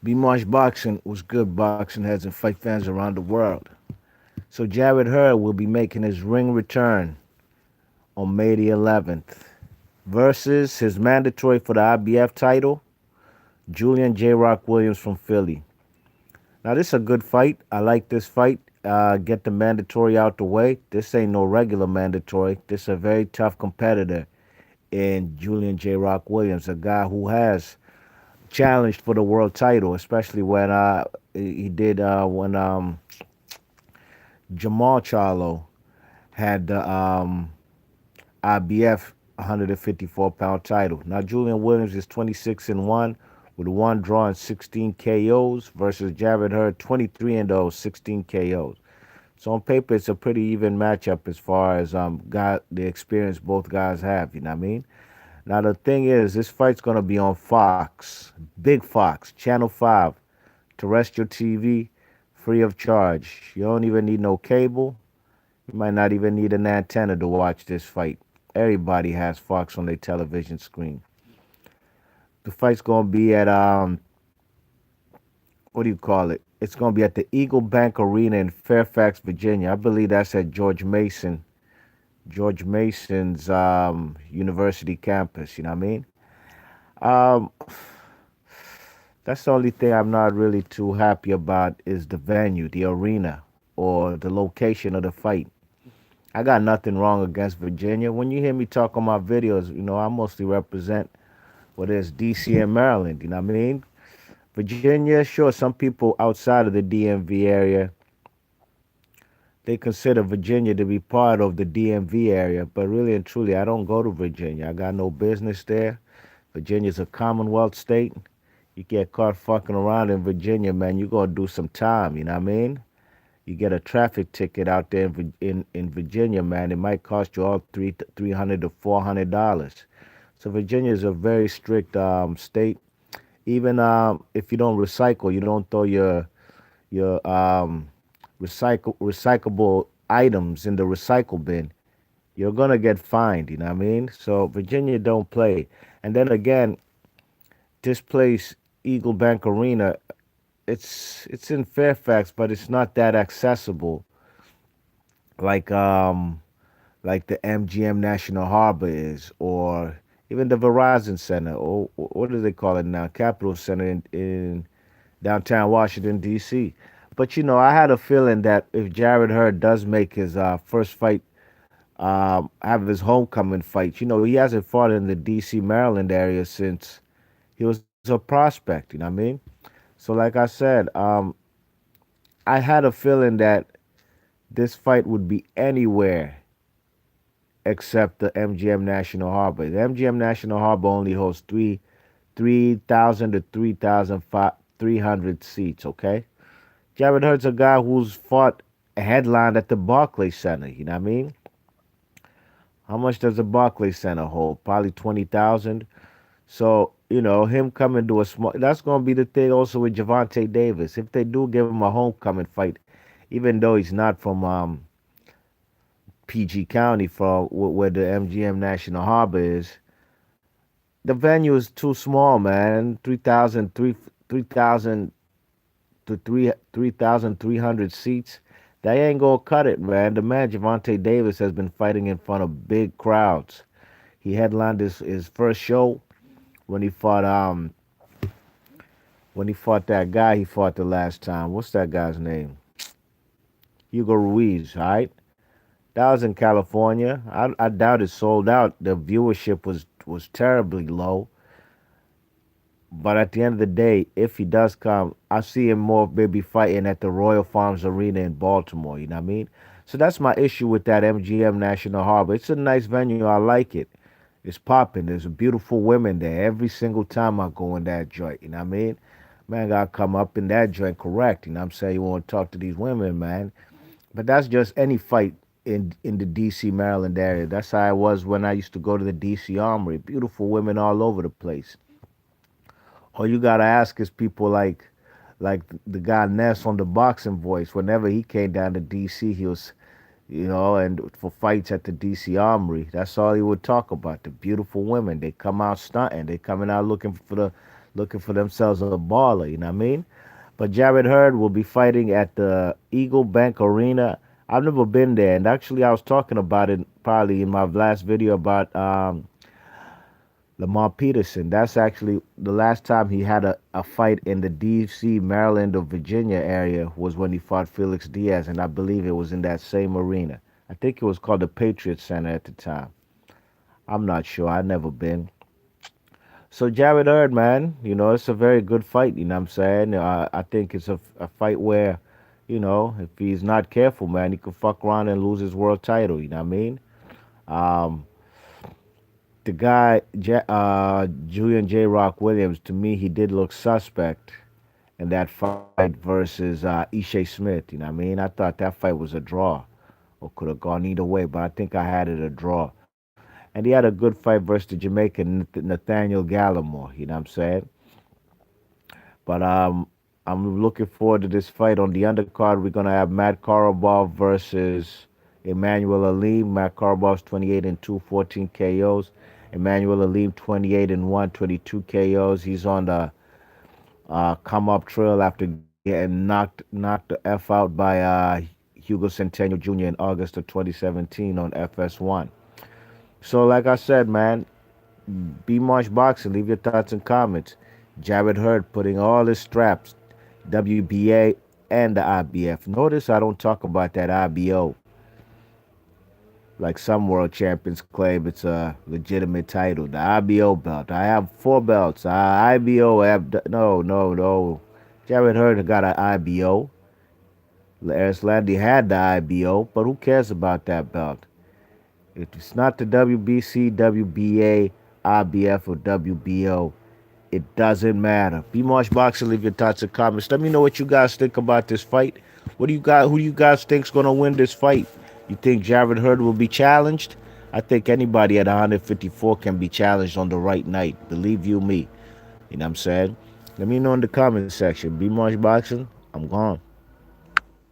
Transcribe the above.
Be Marsh Boxing was good boxing heads and fight fans around the world. So Jarrett Hurd will be making his ring return on May the 11th versus his mandatory for the IBF title, Julian J. Rock Williams from Philly. Now this is a good fight. I like this fight. Get the mandatory out the way. This ain't no regular mandatory. This is a very tough competitor in Julian J. Rock Williams, a guy who has challenged for the world title, especially when he did when Jamal Charlo had the IBF 154-pound title. Now Julian Williams is 26-1 with one draw and 16 KOs versus Jarrett Hurd 23 and 0, 16 KOs. So on paper, it's a pretty even matchup as far as the experience both guys have. You know what I mean? Now the thing is, this fight's gonna be on Fox, Big Fox, Channel 5, terrestrial TV, free of charge. You don't even need no cable. You might not even need an antenna to watch this fight. Everybody has Fox on their television screen. The fight's gonna be at what do you call it? It's gonna be at the Eagle Bank Arena in Fairfax, Virginia. I believe that's at George Mason's university campus. You know what I mean? Um, that's the only thing I'm not really too happy about is the venue, the arena, or the location of the fight. I got nothing wrong against Virginia. When you hear me talk on my videos, I mostly represent what is DC and Maryland. You know what I mean? Virginia, sure, some people outside of the DMV area, they consider Virginia to be part of the DMV area, but really and truly, I don't go to Virginia. I got no business there. Virginia's a Commonwealth state. You get caught fucking around in Virginia, man, you're gonna do some time. You know what I mean? You get a traffic ticket out there in Virginia, man. It might cost you all $300 to $400. So Virginia is a very strict state. Even if you don't recycle, you don't throw your recyclable items in the recycle bin, you're gonna get fined. You know what I mean? So Virginia don't play. And then again, this place, Eagle Bank Arena, it's in Fairfax, but it's not that accessible like like the MGM National Harbor is, or even the Verizon Center, or what do they call it now? Capitol Center in downtown Washington D.C. But I had a feeling that if Jarrett Hurd does make his first fight, have his homecoming fight, he hasn't fought in the D.C. Maryland area since he was a prospect. You know what I mean? So, like I said, I had a feeling that this fight would be anywhere except the MGM National Harbor. The MGM National Harbor only holds 3,000 to 3,300 seats. Okay, Jared Hurd's a guy who's fought a headline at the Barclays Center. You know what I mean? How much does the Barclays Center hold? Probably 20,000. So him coming to a small. That's gonna be the thing also with Javante Davis. If they do give him a homecoming fight, even though he's not from PG County, from where the MGM National Harbor is, the venue is too small, man. 3,000 to 3,300 seats. They ain't gonna cut it, man. The man Javante Davis has been fighting in front of big crowds. He headlined his first show when he fought that guy he fought the last time. What's that guy's name? Hugo Ruiz, all right? That was in California. I doubt it sold out. The viewership was terribly low. But at the end of the day, if he does come, I see him more maybe fighting at the Royal Farms Arena in Baltimore. You know what I mean? So that's my issue with that MGM National Harbor. It's a nice venue. I like it. It's popping. There's beautiful women there every single time I go in that joint. You know what I mean? Man, gotta come up in that joint correct. You know what I'm saying? You want to talk to these women, man. But that's just any fight in the D.C. Maryland area. That's how I was when I used to go to the D.C. Armory. Beautiful women all over the place. All you gotta ask is people like the guy Ness on the Boxing Voice. Whenever he came down to D.C., he was, and for fights at the D.C. Armory, that's all he would talk about. The beautiful women. They come out stunting. They coming out looking for looking for themselves a baller. You know what I mean? But Jarrett Hurd will be fighting at the Eagle Bank Arena. I've never been there, and actually, I was talking about it probably in my last video about Lamar Peterson. That's actually the last time he had a fight in the D.C., Maryland, or Virginia area was when he fought Felix Diaz, and I believe it was in that same arena. I think it was called the Patriot Center at the time. I'm not sure. I've never been. So Jared Hurd, man, it's a very good fight. You know what I'm saying? I think it's a fight where, if he's not careful, man, he could fuck around and lose his world title. You know what I mean? Um, the guy, Julian J. Rock Williams, to me, he did look suspect in that fight versus Ishe Smith. You know what I mean? I thought that fight was a draw or could have gone either way, but I think I had it a draw. And he had a good fight versus the Jamaican Nathaniel Gallimore. You know what I'm saying? But I'm looking forward to this fight. On the undercard, we're gonna have Matt Karabov versus Emmanuel Alim. Matt Karabov's 28 and 2, 14 KOs. Emmanuel Alim 28 and 1, 22 KOs. He's on the come up trail after getting knocked the f out by Hugo Centeno Jr. in August of 2017 on FS1. So like I said, man, B Marsh Boxing. Leave your thoughts and comments. Jarrett Hurd putting all his straps, WBA and the IBF. Notice I don't talk about that IBO like some world champions claim it's a legitimate title. The IBO belt. I have four belts. IBO. No. Jarrett Hurd got an IBO. Lars Landy had the IBO, but who cares about that belt? If it's not the WBC, WBA, IBF, or WBO, it doesn't matter. B Marsh Boxer, leave your thoughts and comments. Let me know what you guys think about this fight. What do you guys? Who do you guys think's gonna win this fight? You think Jarrett Hurd will be challenged? I think anybody at 154 can be challenged on the right night. Believe you me. You know what I'm saying? Let me know in the comment section. B Marsh Boxing. I'm gone.